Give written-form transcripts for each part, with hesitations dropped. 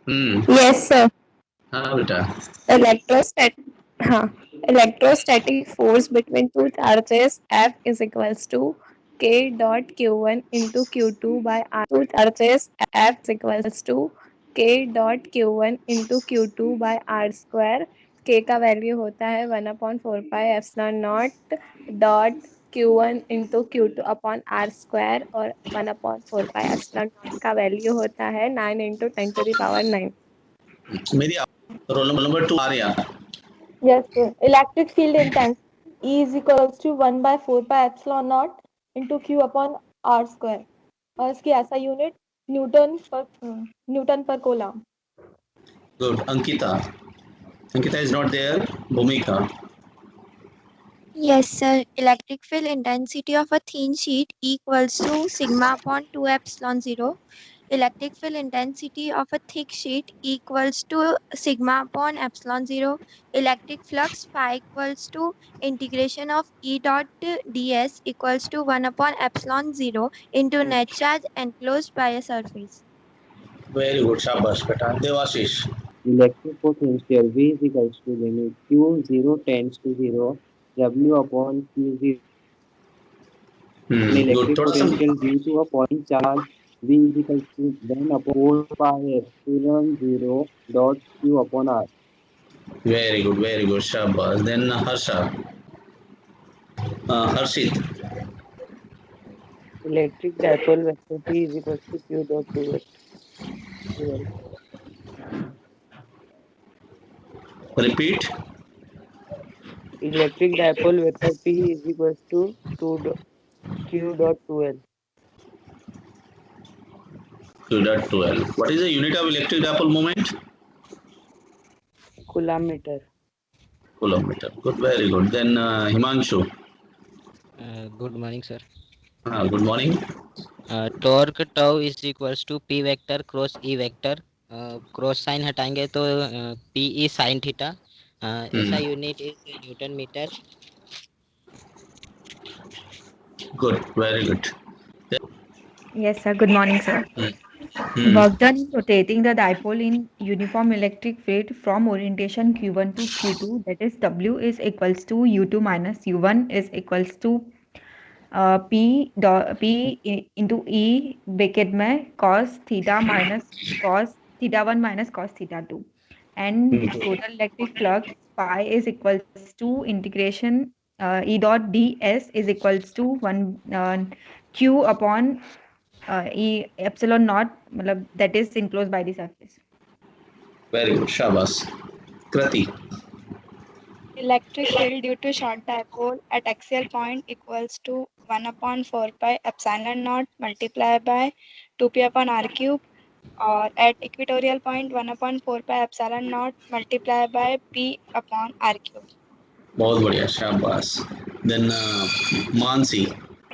Yes, sir. हाँ बेटा. Electrostatic, हाँ, electrostatic force between two charges F is equals to K dot Q1 into Q2 by R. Two charges F is equals to K dot Q1 into Q2 by R square. K का value होता है 1/4 pi epsilon not dot Q1 into Q2 upon R square और 1/4 pi epsilon not का value होता है 9 into 10⁹ मेरी roll number 2 आ रही है. Yes, sir. Electric field intensity E is equals to 1/4 pi epsilon naught into Q upon R square. और इसकी ऐसा यूनिट न्यूटन पर kolam. Good. Ankita. Ankita is not there. Bhumika. Yes, sir. Electric field intensity of a thin sheet equals to sigma upon 2 epsilon 0. Electric field intensity of a thick sheet equals to sigma upon epsilon 0. Electric flux phi equals to integration of E dot ds equals to 1 upon epsilon 0 into net charge enclosed by a surface. Very good. Shabash beta. Devashish. Electric potential V is equals to limit Q0 tends to 0 W upon Q0. Good. Electric थोड़ा सा potential due to a point charge V is equals to 1 upon 4 pi epsilon 0 dot Q upon R. very good. Very good. Shabash. Then Harsha. Harshit. Electric dipole vector P is equals to Q dot 2 Repeat. Electric dipole vector P is equals to Q dot 2L. Q dot 12. What is the unit of electric dipole moment? Coulomb-meter. Kilometer. Good. Very good. Then Himanshu. Good morning, sir. Good morning. Torque tau is equals to P vector cross E vector. Cross sign हटाएंगे तो P E sine theta. ऐसा unit is newton metre. Good. Very good. Yes, sir. Good morning, sir. Work done in rotating the dipole in uniform electric field from orientation Q1 to Q2, that is W is equals to U2 minus U1 is equals to P into E bracket में cos theta minus cos theta 1 minus cos theta 2, and total electric flux phi is equals to integration E dot ds is equals to 1 Q upon E epsilon naught, मतलब that is enclosed by the surface. Very good. Shabash. Krati. Electric field due to short dipole at axial point equals to 1/4 pi epsilon naught multiplied by 2p upon r cube, or at equatorial point 1/4 pi epsilon naught multiplied by p upon r cube. बहुत बढ़िया. शाबाश. Then Mansi.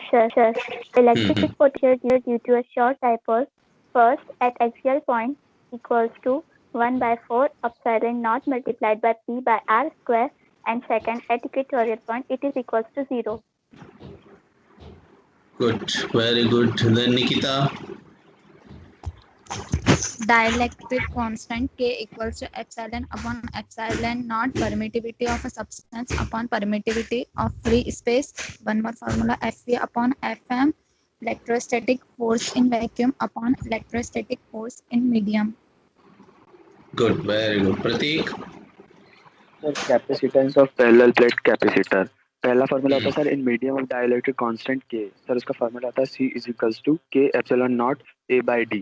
Sure. Electric potential due to a short dipole, first at axial point equals to 1/4 epsilon naught multiplied by p by r square, and second at equatorial point it is equals to 0. Good. Very good. Then Nikita. Dielectric constant K equals to epsilon upon epsilon naught permittivity of a substance upon permittivity of free space. One more formula, Fv upon Fm. Electrostatic force in vacuum upon electrostatic force in medium. Good. Very good. Prateek. Sir, capacitance of parallel plate capacitor. पहला formula होता है sir in medium of dielectric constant K. Sir उसका formula होता है C is equals to K epsilon naught A by D.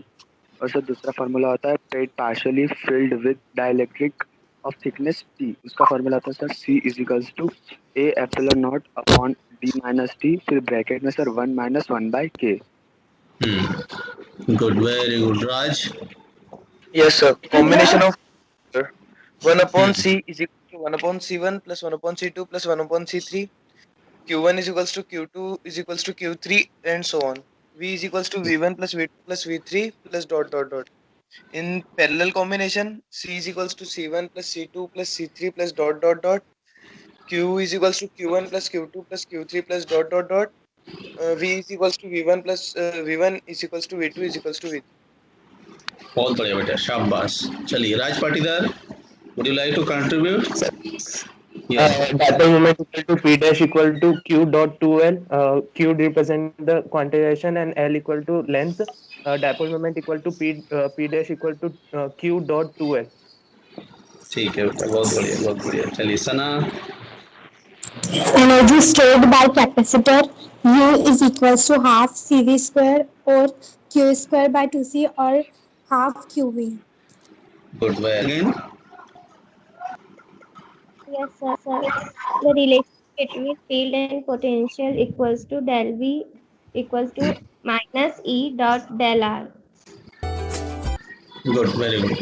और sir दूसरा formula होता है plate partially filled with dielectric of thickness T. उसका फार्मूला होता है sir C is equals to A epsilon naught upon D minus T, फिर bracket में sir 1 minus 1 by K. Good. Very good. Raj. Yes, sir. Combination of 1 upon C is equal to 1 upon C1 plus 1 upon C2 plus 1 upon C3. Q1 is equals to Q2 is equals to Q3 and so on. V is equals to V1 plus V2 plus V3 plus dot dot dot. In parallel combination, C is equals to C1 plus C2 plus C3 plus dot dot dot. Q is equals to Q1 plus Q2 plus Q3 plus dot dot dot. V is equals to V1 plus V1 is equals to V2 is equals to V3. बहुत बढ़िया बेटा, शाबाश। चलिए राज Patidar, would you like to contribute? Yes. Dipole moment equal to P dash equal to Q dot 2L. Q represent the quantization and L equal to length. Dipole moment equal to P dash equal to Q dot 2L. ठीक है बेटा, बहुत बढ़िया बहुत बढ़िया। चलिए सना। Energy stored by capacitor U is equals to half CV square or Q square by 2C or half QV. Good bye again. Yes, sir. The relation between field and potential equals to del V equals to minus E dot del R. Good, very good.